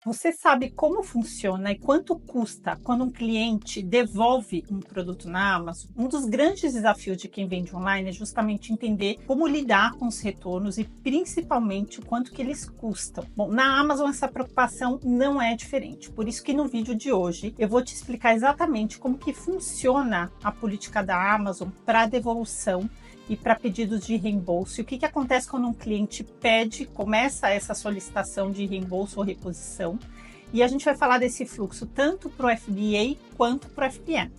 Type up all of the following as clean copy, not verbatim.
Você sabe como funciona e quanto custa quando um cliente devolve um produto na Amazon? Um dos grandes desafios de quem vende online é justamente entender como lidar com os retornos e principalmente o quanto que eles custam. Bom, na Amazon essa preocupação não é diferente, por isso que no vídeo de hoje eu vou te explicar exatamente como que funciona a política da Amazon para devolução e para pedidos de reembolso. E o que acontece quando um cliente começa essa solicitação de reembolso ou reposição. E a gente vai falar desse fluxo tanto para o FBA quanto para o FBM.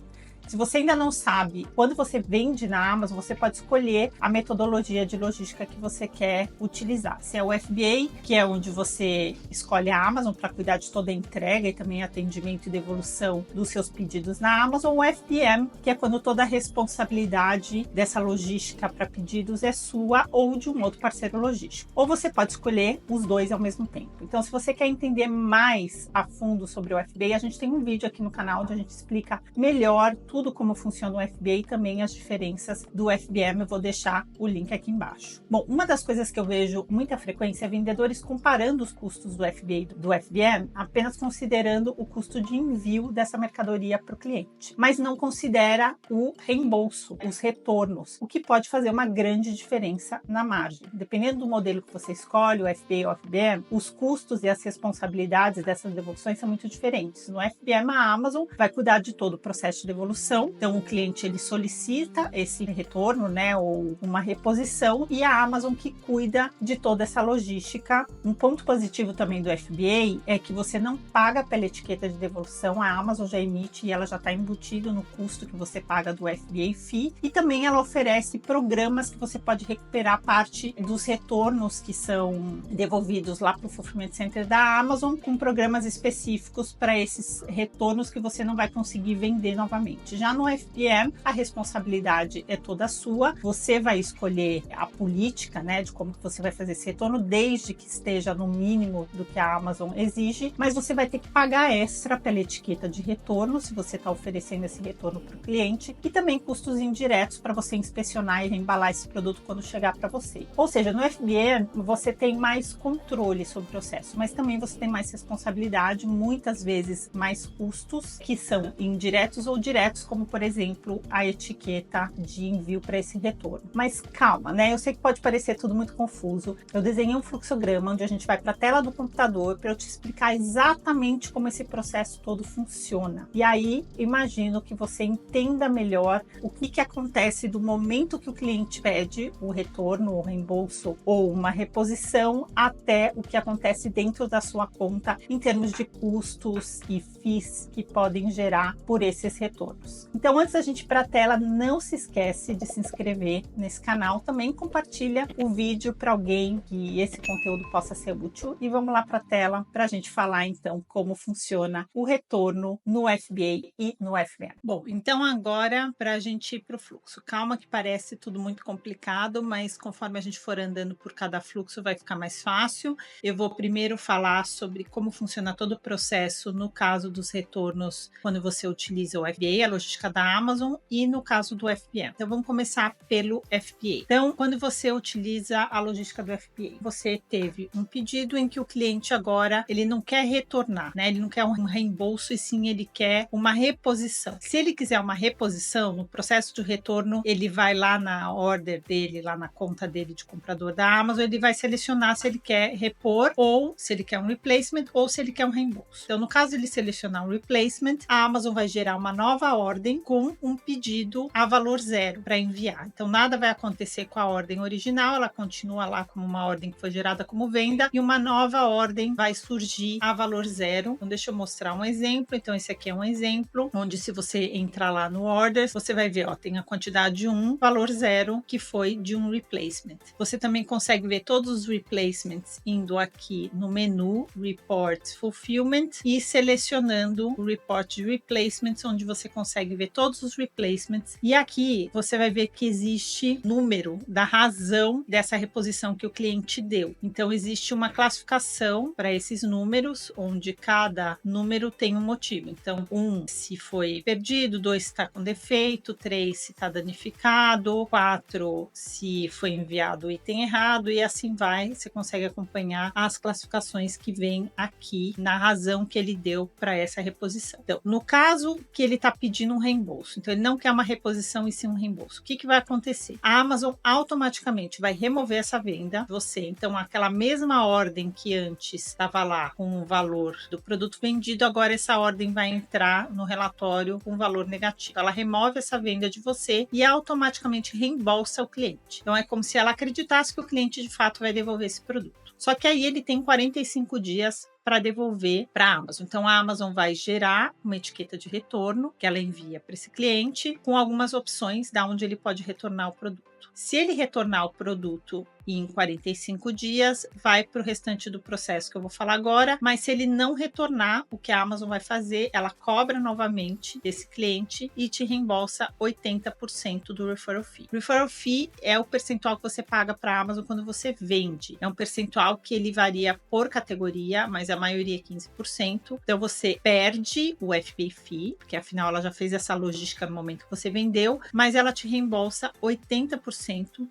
Se você ainda não sabe, quando você vende na Amazon, você pode escolher a metodologia de logística que você quer utilizar. Se é o FBA, que é onde você escolhe a Amazon para cuidar de toda a entrega e também atendimento e devolução dos seus pedidos na Amazon, ou o FBM, que é quando toda a responsabilidade dessa logística para pedidos é sua ou de um outro parceiro logístico. Ou você pode escolher os dois ao mesmo tempo. Então, se você quer entender mais a fundo sobre o FBA, a gente tem um vídeo aqui no canal onde a gente explica melhor tudo como funciona o FBA e também as diferenças do FBM. Eu vou deixar o link aqui embaixo. Bom, uma das coisas que eu vejo muita frequência é vendedores comparando os custos do FBA e do FBM, apenas considerando o custo de envio dessa mercadoria para o cliente, mas não considera o reembolso, os retornos, o que pode fazer uma grande diferença na margem. Dependendo do modelo que você escolhe, o FBA ou o FBM, os custos e as responsabilidades dessas devoluções são muito diferentes. No FBM, a Amazon vai cuidar de todo o processo de devolução. Então, o cliente ele solicita esse retorno, né, ou uma reposição, e a Amazon que cuida de toda essa logística. Um ponto positivo também do FBA é que você não paga pela etiqueta de devolução, a Amazon já emite e ela já está embutido no custo que você paga do FBA Fee, e também ela oferece programas que você pode recuperar parte dos retornos que são devolvidos lá para o Fulfillment Center da Amazon, com programas específicos para esses retornos que você não vai conseguir vender novamente. Já no FBM, a responsabilidade é toda sua. Você vai escolher a política, né, de como você vai fazer esse retorno, desde que esteja no mínimo do que a Amazon exige, mas você vai ter que pagar extra pela etiqueta de retorno, se você está oferecendo esse retorno para o cliente, e também custos indiretos para você inspecionar e reembalar esse produto quando chegar para você. Ou seja, no FBM, você tem mais controle sobre o processo, mas também você tem mais responsabilidade, muitas vezes mais custos, que são indiretos ou diretos, como por exemplo a etiqueta de envio para esse retorno. Mas calma, né? Eu sei que pode parecer tudo muito confuso. Eu desenhei um fluxograma onde a gente vai para a tela do computador para eu te explicar exatamente como esse processo todo funciona. E aí, imagino que você entenda melhor o que acontece do momento que o cliente pede o retorno, o reembolso ou uma reposição, até o que acontece dentro da sua conta em termos de custos e FIIs que podem gerar por esses retornos. Então, antes da gente ir para a tela, não se esquece de se inscrever nesse canal. Também compartilha o vídeo para alguém que esse conteúdo possa ser útil. E vamos lá para a tela para a gente falar então como funciona o retorno no FBA e no FBM. Bom, então agora para a gente ir para o fluxo. Calma que parece tudo muito complicado, mas conforme a gente for andando por cada fluxo vai ficar mais fácil. Eu vou primeiro falar sobre como funciona todo o processo no caso dos retornos quando você utiliza o FBA, a logística da Amazon, e no caso do FBM. Então vamos começar pelo FBA. Então, quando você utiliza a logística do FBA, você teve um pedido em que o cliente agora ele não quer retornar, né? Ele não quer um reembolso e sim ele quer uma reposição. Se ele quiser uma reposição, no processo de retorno, ele vai lá na order dele, lá na conta dele de comprador da Amazon, ele vai selecionar se ele quer repor ou se ele quer um replacement ou se ele quer um reembolso. Então, no caso ele selecionar um replacement, a Amazon vai gerar uma nova ordem com um pedido a valor zero para enviar. Então, nada vai acontecer com a ordem original, ela continua lá como uma ordem que foi gerada como venda e uma nova ordem vai surgir a valor zero. Então, deixa eu mostrar um exemplo. Então, esse aqui é um exemplo, onde se você entrar lá no orders, você vai ver, ó, tem a quantidade 1, valor 0, que foi de um replacement. Você também consegue ver todos os replacements indo aqui no menu Report Fulfillment e selecionando o report de replacements, onde você consegue consegue ver todos os replacements. E aqui você vai ver que existe número da razão dessa reposição que o cliente deu. Então existe uma classificação para esses números, onde cada número tem um motivo. Então, 1 se foi perdido, 2 se está com defeito, 3 se está danificado, 4 se foi enviado o item errado, e assim vai. Você consegue acompanhar as classificações que vem aqui na razão que ele deu para essa reposição. Então, no caso que ele está pedindo um reembolso, então ele não quer uma reposição e sim um reembolso, o que vai acontecer? A Amazon automaticamente vai remover essa venda, então aquela mesma ordem que antes estava lá com o valor do produto vendido, agora essa ordem vai entrar no relatório com valor negativo. Ela remove essa venda de você e automaticamente reembolsa o cliente. Então é como se ela acreditasse que o cliente de fato vai devolver esse produto. Só que aí ele tem 45 dias para devolver para a Amazon. Então a Amazon vai gerar uma etiqueta de retorno que ela envia para esse cliente com algumas opções de onde ele pode retornar o produto. Se ele retornar o produto em 45 dias, vai para o restante do processo que eu vou falar agora, mas se ele não retornar, o que a Amazon vai fazer, ela cobra novamente desse cliente e te reembolsa 80% do referral fee. O referral fee é o percentual que você paga para a Amazon quando você vende. É um percentual que ele varia por categoria, mas a maioria é 15%. Então você perde o FBA fee, porque afinal ela já fez essa logística no momento que você vendeu, mas ela te reembolsa 80%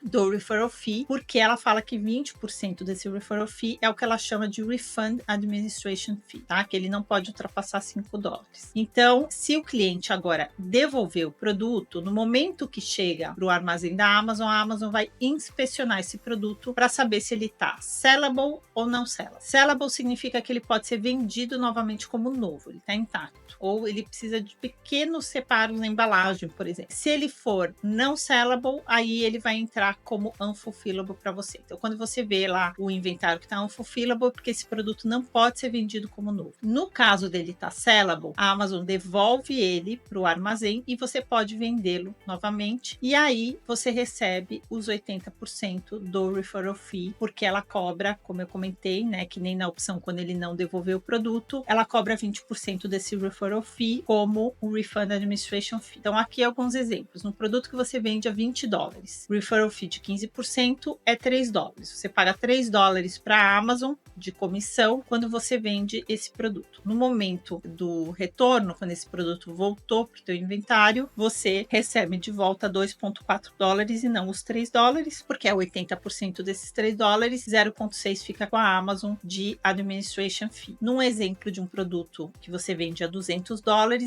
do referral fee, porque ela fala que 20% desse referral fee é o que ela chama de refund administration fee, tá? Que ele não pode ultrapassar $5. Então, se o cliente agora devolver o produto, no momento que chega para o armazém da Amazon, a Amazon vai inspecionar esse produto para saber se ele está sellable ou não sellable. Sellable significa que ele pode ser vendido novamente como novo, ele está intacto, ou ele precisa de pequenos separos na embalagem, por exemplo. Se ele for não sellable, aí ele vai entrar como unfulfillable para você. Então, quando você vê lá o inventário que está unfulfillable, porque esse produto não pode ser vendido como novo. No caso dele estar sellable, a Amazon devolve ele para o armazém e você pode vendê-lo novamente. E aí você recebe os 80% do referral fee, porque ela cobra, como eu comentei, né, que nem na opção quando ele não devolveu o produto, ela cobra 20% desse referral fee como um refund administration fee. Então, aqui alguns exemplos. No produto que você vende a $20, o referral fee de 15% é $3. Você paga $3 para a Amazon de comissão quando você vende esse produto. No momento do retorno, quando esse produto voltou para o teu inventário, você recebe de volta $2,4 e não os $3, porque é 80% desses $3, 0,6 fica com a Amazon de administration fee. Num exemplo de um produto que você vende a $200,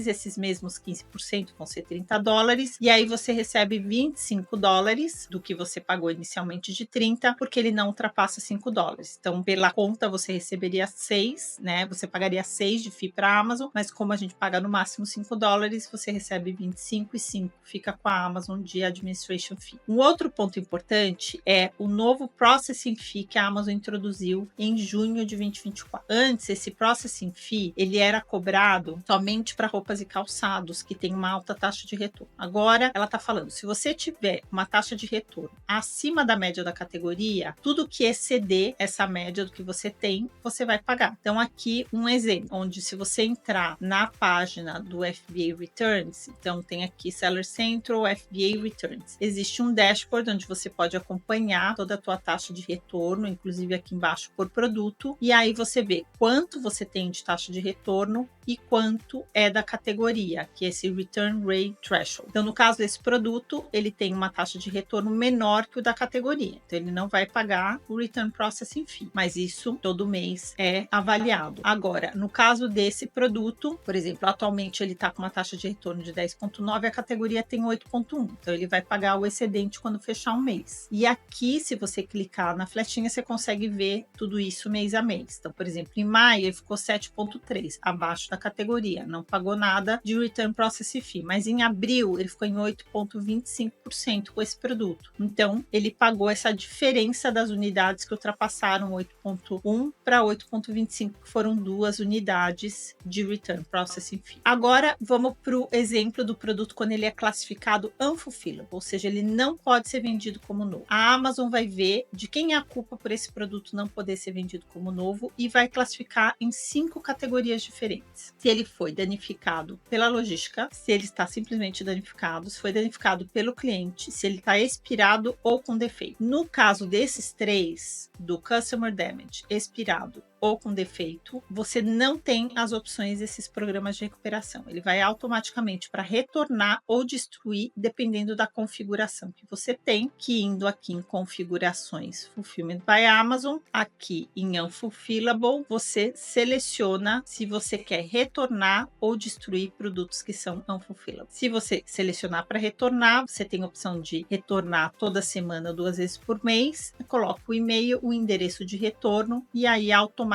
esses mesmos 15% vão ser $30, e aí você recebe $25 do que você pagou inicialmente de 30, porque ele não ultrapassa $5. Então, pela conta, você receberia 6, né? Você pagaria 6 de FII para a Amazon, mas como a gente paga no máximo $5, você recebe 25 e 5 fica com a Amazon de administration fee. Um outro ponto importante é o novo processing fee que a Amazon introduziu em junho de 2024. Antes, esse processing fee, ele era cobrado somente para roupas e calçados, que tem uma alta taxa de retorno. Agora, ela está falando, se você tiver uma taxa de retorno acima da média da categoria, tudo que exceder essa média do que você tem, você vai pagar. Então, aqui um exemplo, onde se você entrar na página do FBA Returns, então tem aqui Seller Central, FBA Returns. Existe um dashboard onde você pode acompanhar toda a tua taxa de retorno, inclusive aqui embaixo por produto, e aí você vê quanto você tem de taxa de retorno e quanto é da categoria, que é esse Return Rate Threshold. Então, no caso desse produto, ele tem uma taxa de retorno menor que o da categoria. Então, ele não vai pagar o Return Processing Fee, mas isso todo mês é avaliado. Agora, no caso desse produto, por exemplo, atualmente ele está com uma taxa de retorno de 10,9, a categoria tem 8,1. Então, ele vai pagar o excedente quando fechar um mês. E aqui, se você clicar na flechinha, você consegue ver tudo isso mês a mês. Então, por exemplo, em maio ele ficou 7,3, abaixo da categoria, não pagou nada de Return Processing Fee, mas em abril ele ficou em 8,25% com esse produto. Então, ele pagou essa diferença das unidades que ultrapassaram 8.1 para 8.25, que foram 2 unidades de Return Processing Fee. Agora, vamos para o exemplo do produto quando ele é classificado unfulfillable, ou seja, ele não pode ser vendido como novo. A Amazon vai ver de quem é a culpa por esse produto não poder ser vendido como novo e vai classificar em 5 categorias diferentes. Se ele foi danificado pela logística, se ele está simplesmente danificado, se foi danificado pelo cliente, se ele está expirado ou com defeito. No caso desses 3, do Customer Damage, expirado ou com defeito, você não tem as opções desses programas de recuperação. Ele vai automaticamente para retornar ou destruir, dependendo da configuração que você tem, que indo aqui em configurações Fulfillment by Amazon, aqui em Unfulfillable, você seleciona se você quer retornar ou destruir produtos que são unfulfillable. Se você selecionar para retornar, você tem a opção de retornar toda semana, 2 vezes por mês, coloca o e-mail, o endereço de retorno e aí automaticamente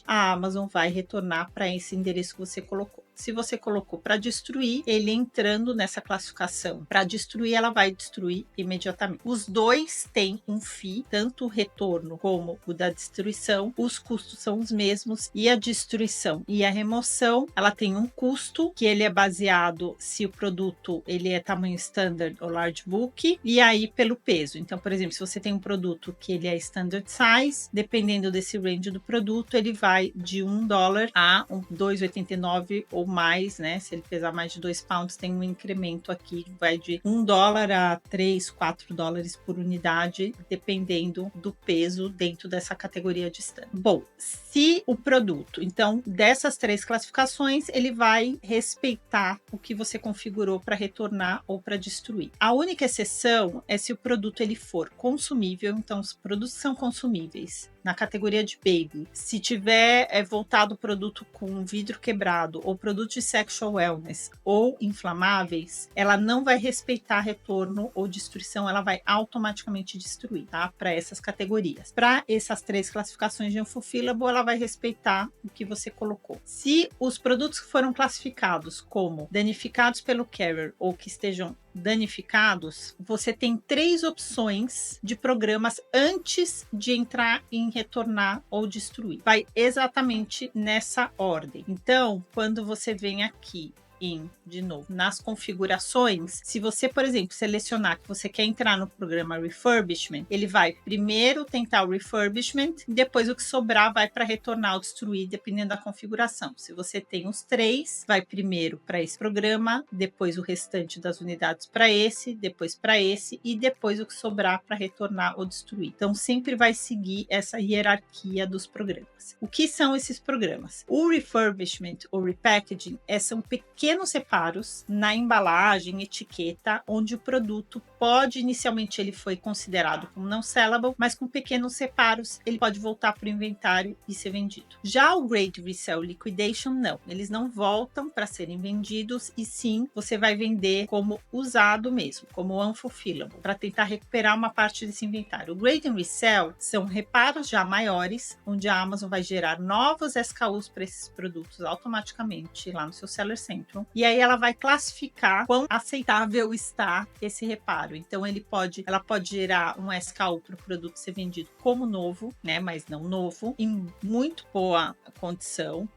a Amazon vai retornar para esse endereço que você colocou. Se você colocou para destruir, ele entrando nessa classificação para destruir, ela vai destruir imediatamente. Os dois têm um fee, tanto o retorno como o da destruição. Os custos são os mesmos e a destruição e a remoção, ela tem um custo que ele é baseado se o produto ele é tamanho standard ou large book e aí pelo peso. Então, por exemplo, se você tem um produto que ele é standard size, dependendo desse range do produto, ele vai de $1 a $2,89 ou mais, né? Se ele pesar mais de 2 pounds, tem um incremento aqui, vai de $1 a 3, 4 dólares por unidade, dependendo do peso dentro dessa categoria de standard. Bom, se o produto, então, dessas 3 classificações, ele vai respeitar o que você configurou para retornar ou para destruir. A única exceção é se o produto ele for consumível, então os produtos são consumíveis. Na categoria de baby, se tiver voltado o produto com vidro quebrado ou produto de sexual wellness ou inflamáveis, ela não vai respeitar retorno ou destruição, ela vai automaticamente destruir, tá? Para essas categorias. Para essas 3 classificações de unfulfillable, ela vai respeitar o que você colocou. Se os produtos que foram classificados como danificados pelo carrier ou que estejam danificados, você tem 3 opções de programas antes de entrar em retornar ou destruir. Vai exatamente nessa ordem. Então, quando você vem aqui de novo, nas configurações, se você, por exemplo, selecionar que você quer entrar no programa Refurbishment, ele vai primeiro tentar o Refurbishment, depois o que sobrar vai para retornar ou destruir, dependendo da configuração. Se você tem os 3, vai primeiro para esse programa, depois o restante das unidades para esse, depois para esse e depois o que sobrar para retornar ou destruir. Então, sempre vai seguir essa hierarquia dos programas. O que são esses programas? O Refurbishment ou Repackaging são pequenos reparos na embalagem, etiqueta, onde o produto pode, inicialmente ele foi considerado como não sellable, mas com pequenos reparos ele pode voltar para o inventário e ser vendido. Já o Great Resale Liquidation, não. Eles não voltam para serem vendidos e sim, você vai vender como usado mesmo, como unfulfillable, para tentar recuperar uma parte desse inventário. O Great Resale são reparos já maiores, onde a Amazon vai gerar novos SKUs para esses produtos automaticamente lá no seu Seller Central. E aí ela vai classificar quão aceitável está esse reparo. Então ela pode gerar um SKU para o produto ser vendido como novo, né, mas não novo, em muito boa condição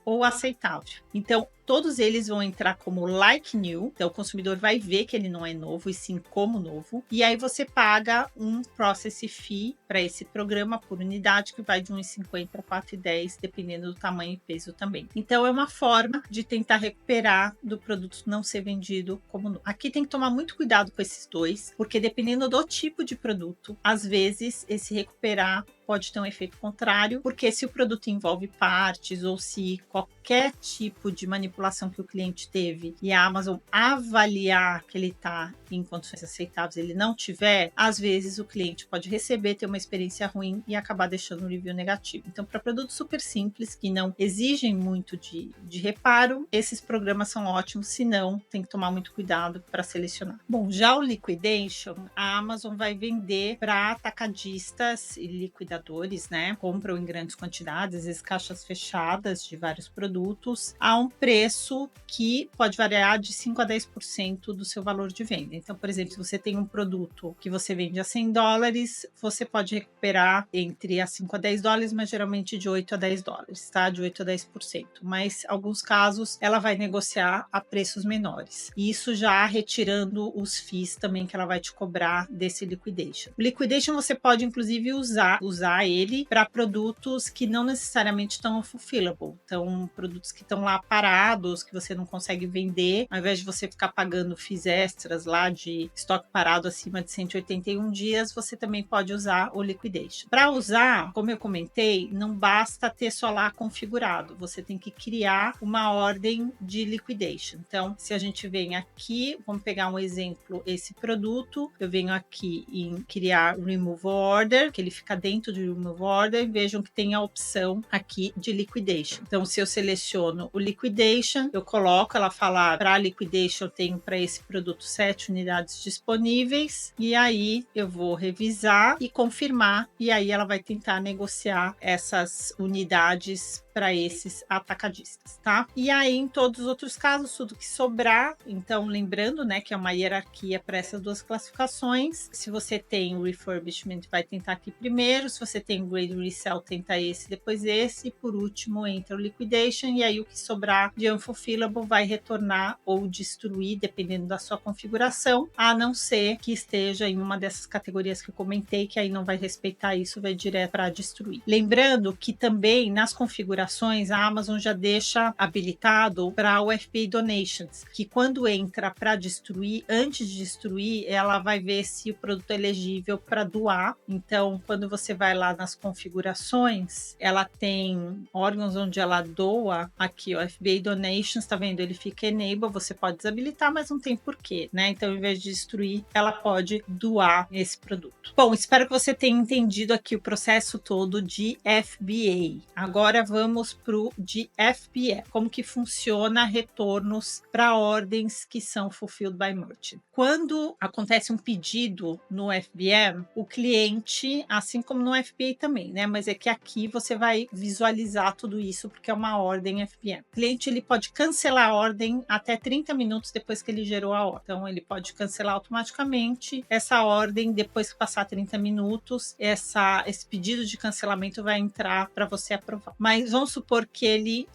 ou aceitável. Então todos eles vão entrar como like new, então o consumidor vai ver que ele não é novo e sim como novo, e aí você paga um process fee para esse programa por unidade que vai de R$1,50 a R$4,10, dependendo do tamanho e peso também. Então é uma forma de tentar recuperar do produto não ser vendido como novo. Aqui tem que tomar muito cuidado com esses dois, porque dependendo do tipo de produto, às vezes esse recuperar pode ter um efeito contrário, porque se o produto envolve partes ou se qualquer tipo de manipulação que o cliente teve e a Amazon avaliar que ele está em condições aceitáveis, ele não tiver, às vezes o cliente pode receber, ter uma experiência ruim e acabar deixando um review negativo. Então, para produtos super simples, que não exigem muito de reparo, esses programas são ótimos, se não, tem que tomar muito cuidado para selecionar. Bom, já o Liquidation, a Amazon vai vender para atacadistas e liquidadores, né? Compram em grandes quantidades, às vezes caixas fechadas de vários produtos, a um preço que pode variar de 5 a 10% do seu valor de venda. Então, por exemplo, se você tem um produto que você vende a $100, você pode recuperar entre a 5 a 10 dólares, mas geralmente de 8 a 10 dólares, tá? De 8 a 10%. Mas, em alguns casos, ela vai negociar a preços menores. E isso já retirando os FIIs também que ela vai te cobrar desse liquidation. O liquidation você pode, inclusive, usar ele para produtos que não necessariamente estão fulfillable. Então, produtos que estão lá parados, que você não consegue vender, ao invés de você ficar pagando FIIs extras lá de estoque parado acima de 181 dias, você também pode usar o liquidation. Para usar, como eu comentei, não basta ter só lá configurado, você tem que criar uma ordem de liquidation. Então, se a gente vem aqui, vamos pegar um exemplo, esse produto, eu venho aqui em criar remove order, que ele fica dentro de remove order, vejam que tem a opção aqui de liquidation. Então, se eu seleciono o liquidation, eu coloco, ela fala para liquidation eu tenho para esse produto 7 unidades disponíveis, e aí eu vou revisar e confirmar, e aí ela vai tentar negociar essas unidades para esses atacadistas, tá? E aí, em todos os outros casos, tudo que sobrar, então lembrando, né, que é uma hierarquia para essas duas classificações. Se você tem o refurbishment, vai tentar aqui primeiro. Se você tem o grade resell, tenta esse, depois esse, e por último entra o liquidation, e aí o que sobrar de unfulfillable vai retornar ou destruir, dependendo da sua configuração, a não ser que esteja em uma dessas categorias que eu comentei, que aí não vai respeitar isso, vai direto para destruir. Lembrando que também nas configurações a Amazon já deixa habilitado para o FBA Donations, que quando entra para destruir, antes de destruir, ela vai ver se o produto é elegível para doar. Então, quando você vai lá nas configurações, ela tem órgãos onde ela doa, aqui ó, FBA Donations, tá vendo? Ele fica enable, você pode desabilitar, mas não tem porquê, né? Então, ao invés de destruir, ela pode doar esse produto. Bom, espero que você tenha entendido aqui o processo todo de FBA. Agora vamos para o de FBM, como que funciona retornos para ordens que são fulfilled by merchant. Quando acontece um pedido no FBM, o cliente, assim como no FBA também, né? Mas é que aqui você vai visualizar tudo isso porque é uma ordem FBM. O cliente ele pode cancelar a ordem até 30 minutos depois que ele gerou a ordem. Então ele pode cancelar automaticamente essa ordem depois que passar 30 minutos. Esse pedido de cancelamento vai entrar para você aprovar. Mas vamos supor que ele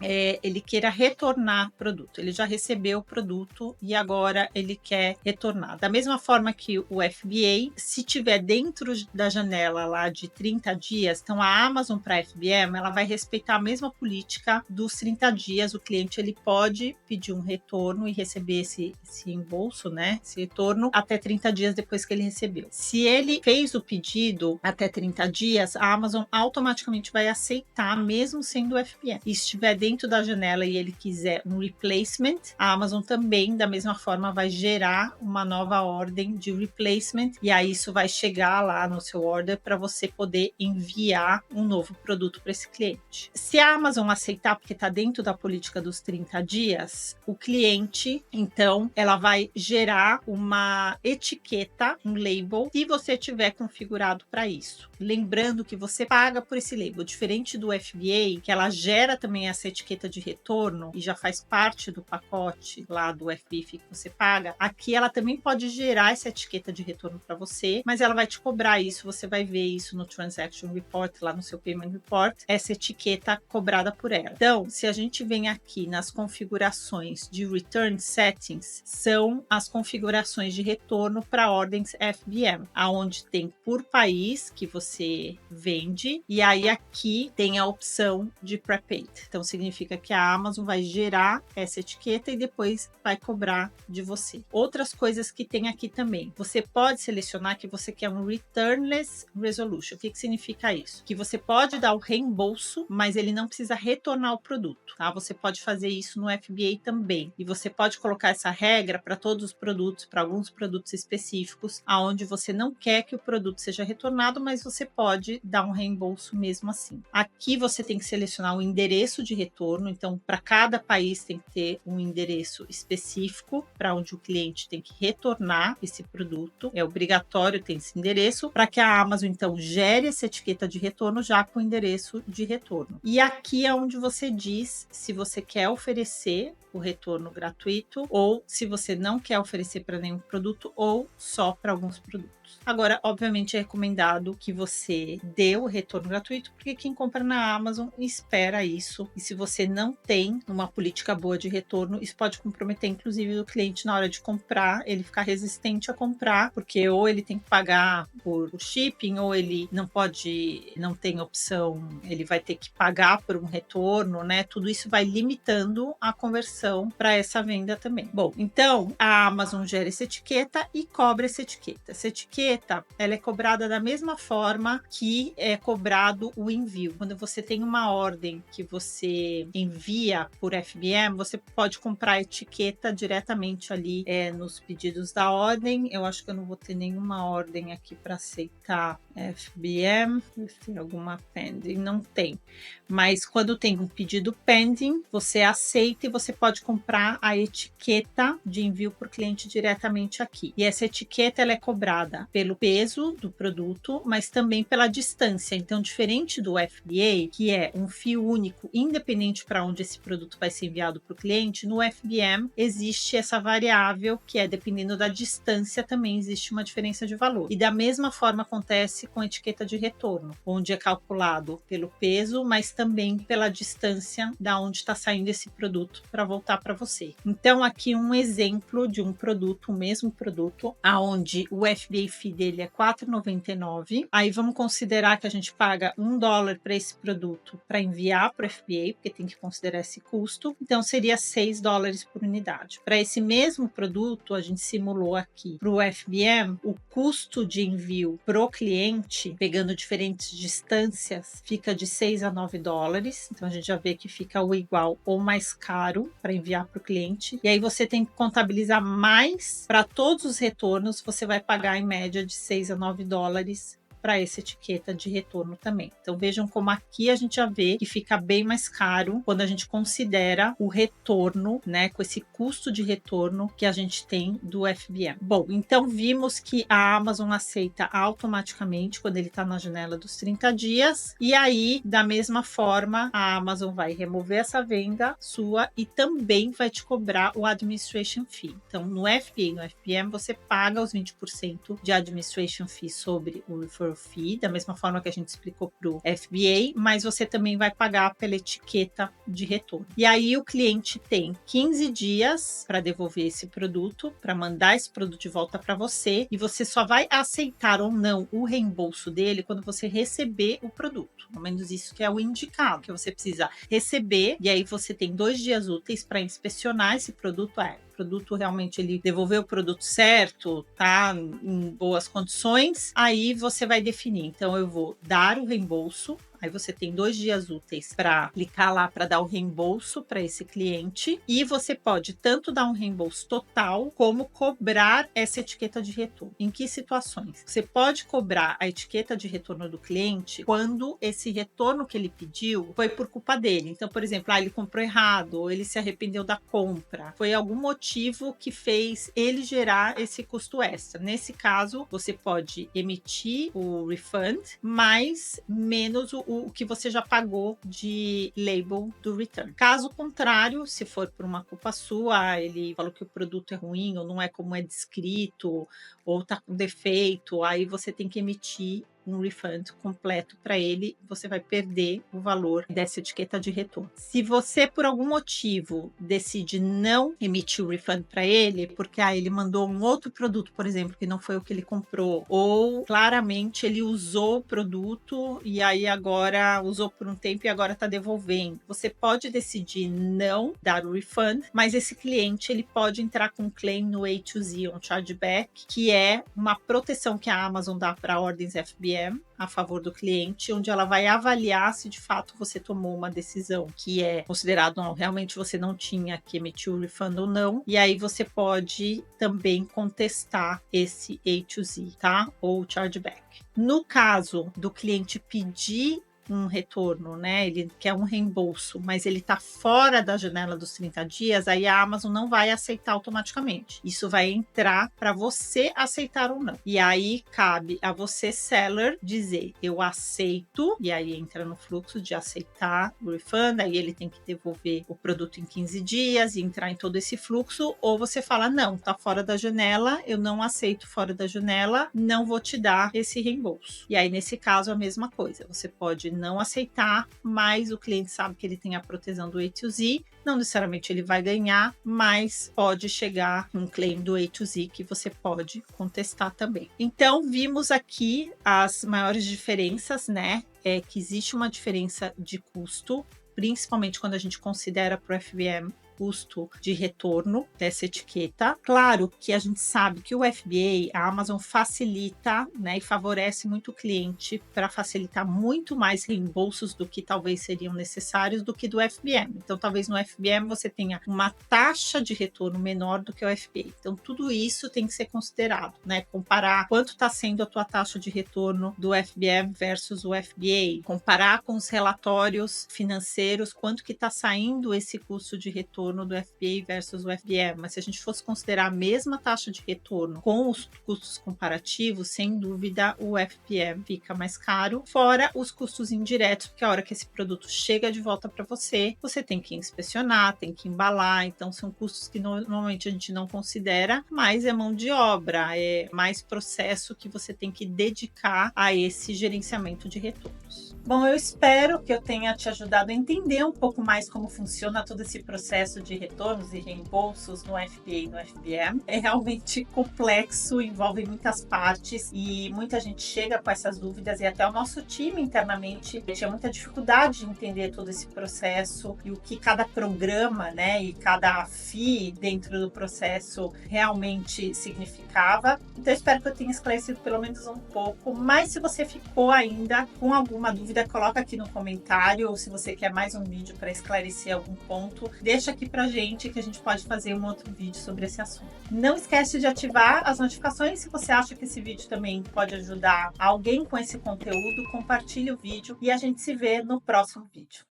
queira retornar o produto. Ele já recebeu o produto e agora ele quer retornar. Da mesma forma que o FBA, se tiver dentro da janela lá de 30 dias, então a Amazon para FBM, ela vai respeitar a mesma política dos 30 dias. O cliente ele pode pedir um retorno e receber esse reembolso, né? Esse retorno até 30 dias depois que ele recebeu. Se ele fez o pedido até 30 dias, a Amazon automaticamente vai aceitar, mesmo sendo FBM. E se estiver dentro da janela e ele quiser um replacement, a Amazon também, da mesma forma, vai gerar uma nova ordem de replacement, e aí isso vai chegar lá no seu order para você poder enviar um novo produto para esse cliente. Se a Amazon aceitar, porque está dentro da política dos 30 dias, o cliente, então, ela vai gerar uma etiqueta, um label, se você tiver configurado para isso. Lembrando que você paga por esse label, diferente do FBA, que ela gera também essa etiqueta de retorno e já faz parte do pacote lá do FBA que você paga. Aqui ela também pode gerar essa etiqueta de retorno para você, mas ela vai te cobrar isso, você vai ver isso no Transaction Report, lá no seu Payment Report, essa etiqueta cobrada por ela. Então, se a gente vem aqui nas configurações de Return Settings, são as configurações de retorno para ordens FBM, aonde tem por país que você vende, e aí aqui tem a opção de prepaid. Então significa que a Amazon vai gerar essa etiqueta e depois vai cobrar de você. Outras coisas que tem aqui também. Você pode selecionar que você quer um returnless resolution. O que significa isso? Que você pode dar o reembolso, mas ele não precisa retornar o produto, tá? Você pode fazer isso no FBA também. E você pode colocar essa regra para todos os produtos, para alguns produtos específicos, aonde você não quer que o produto seja retornado, mas você pode dar um reembolso mesmo assim. Aqui você tem que selecionar proporcionar um endereço de retorno. Então, para cada país tem que ter um endereço específico para onde o cliente tem que retornar esse produto. É obrigatório ter esse endereço para que a Amazon, então, gere essa etiqueta de retorno já com o endereço de retorno. E aqui é onde você diz se você quer oferecer o retorno gratuito ou se você não quer oferecer para nenhum produto ou só para alguns produtos. Agora, obviamente, é recomendado que você dê o retorno gratuito, porque quem compra na Amazon espera isso. E se você não tem uma política boa de retorno, isso pode comprometer, inclusive, o cliente na hora de comprar, ele ficar resistente a comprar, porque ou ele tem que pagar por shipping, ou ele não tem opção, ele vai ter que pagar por um retorno, né? Tudo isso vai limitando a conversão para essa venda também. Bom, então a Amazon gera essa etiqueta e cobra essa etiqueta. Essa etiqueta, ela é cobrada da mesma forma que é cobrado o envio. Quando você tem uma ordem que você envia por FBM, você pode comprar a etiqueta diretamente ali nos pedidos da ordem. Eu acho que eu não vou ter nenhuma ordem aqui para aceitar FBM. Tem alguma pending? Não tem. Mas quando tem um pedido pending, você aceita e você pode comprar a etiqueta de envio por cliente diretamente aqui. E essa etiqueta, ela é cobrada pelo peso do produto, mas também pela distância. Então, diferente do FBA, que é um fio único, independente para onde esse produto vai ser enviado para o cliente, no FBM existe essa variável que é dependendo da distância, também existe uma diferença de valor. E da mesma forma acontece com a etiqueta de retorno, onde é calculado pelo peso, mas também pela distância da onde está saindo esse produto para voltar para você. Então, aqui um exemplo de um produto, o mesmo produto, aonde o FBA fee dele é R$4,99. Aí vamos considerar que a gente paga $1 para esse produto para enviar para o FBA, porque tem que considerar esse custo. Então, seria $6 por unidade. Para esse mesmo produto, a gente simulou aqui para o FBM, o custo de envio para o cliente, pegando diferentes distâncias, fica de $6 a $9. Então, a gente já vê que fica o igual ou mais caro para enviar para o cliente. E aí, você tem que contabilizar mais para todos os retornos, você vai pagar em média de $6 a $9 para essa etiqueta de retorno também. Então vejam como aqui a gente já vê que fica bem mais caro quando a gente considera o retorno, né, com esse custo de retorno que a gente tem do FBM. Bom, então vimos que a Amazon aceita automaticamente quando ele está na janela dos 30 dias, e aí da mesma forma a Amazon vai remover essa venda sua e também vai te cobrar o administration fee. Então no FBA e no FBM você paga os 20% de administration fee sobre o referral fee, da mesma forma que a gente explicou para o FBA, mas você também vai pagar pela etiqueta de retorno. E aí o cliente tem 15 dias para devolver esse produto, para mandar esse produto de volta para você, e você só vai aceitar ou não o reembolso dele quando você receber o produto. Pelo menos isso que é o indicado, que você precisa receber, e aí você tem 2 dias úteis para inspecionar esse produto. O produto realmente ele devolveu o produto certo, tá em boas condições, aí você vai definir. Então eu vou dar o reembolso. Aí você tem 2 dias úteis para clicar lá para dar o reembolso para esse cliente, e você pode tanto dar um reembolso total como cobrar essa etiqueta de retorno. Em que situações? Você pode cobrar a etiqueta de retorno do cliente quando esse retorno que ele pediu foi por culpa dele. Então, por exemplo, ele comprou errado, ou ele se arrependeu da compra, foi algum motivo que fez ele gerar esse custo extra. Nesse caso, você pode emitir o refund, mas menos o que você já pagou de label do return. Caso contrário, se for por uma culpa sua, ele falou que o produto é ruim ou não é como é descrito, ou tá com defeito, aí você tem que emitir um refund completo para ele, você vai perder o valor dessa etiqueta de retorno. Se você, por algum motivo, decide não emitir o refund para ele, porque ele mandou um outro produto, por exemplo, que não foi o que ele comprou, ou claramente ele usou o produto e aí agora usou por um tempo e agora está devolvendo, você pode decidir não dar o refund, mas esse cliente ele pode entrar com um claim no A2Z, um chargeback, que é uma proteção que a Amazon dá para ordens FBM a favor do cliente, onde ela vai avaliar se de fato você tomou uma decisão que é considerado, não, realmente você não tinha que emitir o refund ou não, e aí você pode também contestar esse A2Z, tá? Ou chargeback. No caso do cliente pedir um retorno, né? Ele quer um reembolso, mas ele está fora da janela dos 30 dias, aí a Amazon não vai aceitar automaticamente. Isso vai entrar para você aceitar ou não. E aí cabe a você, seller, dizer eu aceito, e aí entra no fluxo de aceitar o refund, aí ele tem que devolver o produto em 15 dias e entrar em todo esse fluxo, ou você fala não, tá fora da janela, eu não aceito fora da janela, não vou te dar esse reembolso. E aí nesse caso a mesma coisa, você pode não aceitar, mas o cliente sabe que ele tem a proteção do A2Z, não necessariamente ele vai ganhar, mas pode chegar um claim do A2Z que você pode contestar também. Então, vimos aqui as maiores diferenças, né? É que existe uma diferença de custo, principalmente quando a gente considera para o FBM custo de retorno dessa etiqueta. Claro que a gente sabe que o FBA, a Amazon facilita, né, e favorece muito o cliente para facilitar muito mais reembolsos do que talvez seriam necessários do que do FBM. Então, talvez no FBM você tenha uma taxa de retorno menor do que o FBA. Então, tudo isso tem que ser considerado, né? Comparar quanto está sendo a tua taxa de retorno do FBM versus o FBA, comparar com os relatórios financeiros, quanto que está saindo esse custo de retorno do FBA versus o FBM, mas se a gente fosse considerar a mesma taxa de retorno com os custos comparativos, sem dúvida o FBM fica mais caro, fora os custos indiretos, porque a hora que esse produto chega de volta para você, você tem que inspecionar, tem que embalar, então são custos que normalmente a gente não considera, mas é mão de obra, é mais processo que você tem que dedicar a esse gerenciamento de retornos. Bom, eu espero que eu tenha te ajudado a entender um pouco mais como funciona todo esse processo de retornos e reembolsos no FBA e no FBM. É realmente complexo, envolve muitas partes e muita gente chega com essas dúvidas e até o nosso time internamente tinha muita dificuldade de entender todo esse processo e o que cada programa, né, e cada FII dentro do processo realmente significava. Então, eu espero que eu tenha esclarecido pelo menos um pouco, mas se você ficou ainda com alguma dúvida, coloca aqui no comentário, ou se você quer mais um vídeo para esclarecer algum ponto, deixa aqui pra gente que a gente pode fazer um outro vídeo sobre esse assunto. Não esquece de ativar as notificações se você acha que esse vídeo também pode ajudar alguém com esse conteúdo, compartilhe o vídeo e a gente se vê no próximo vídeo.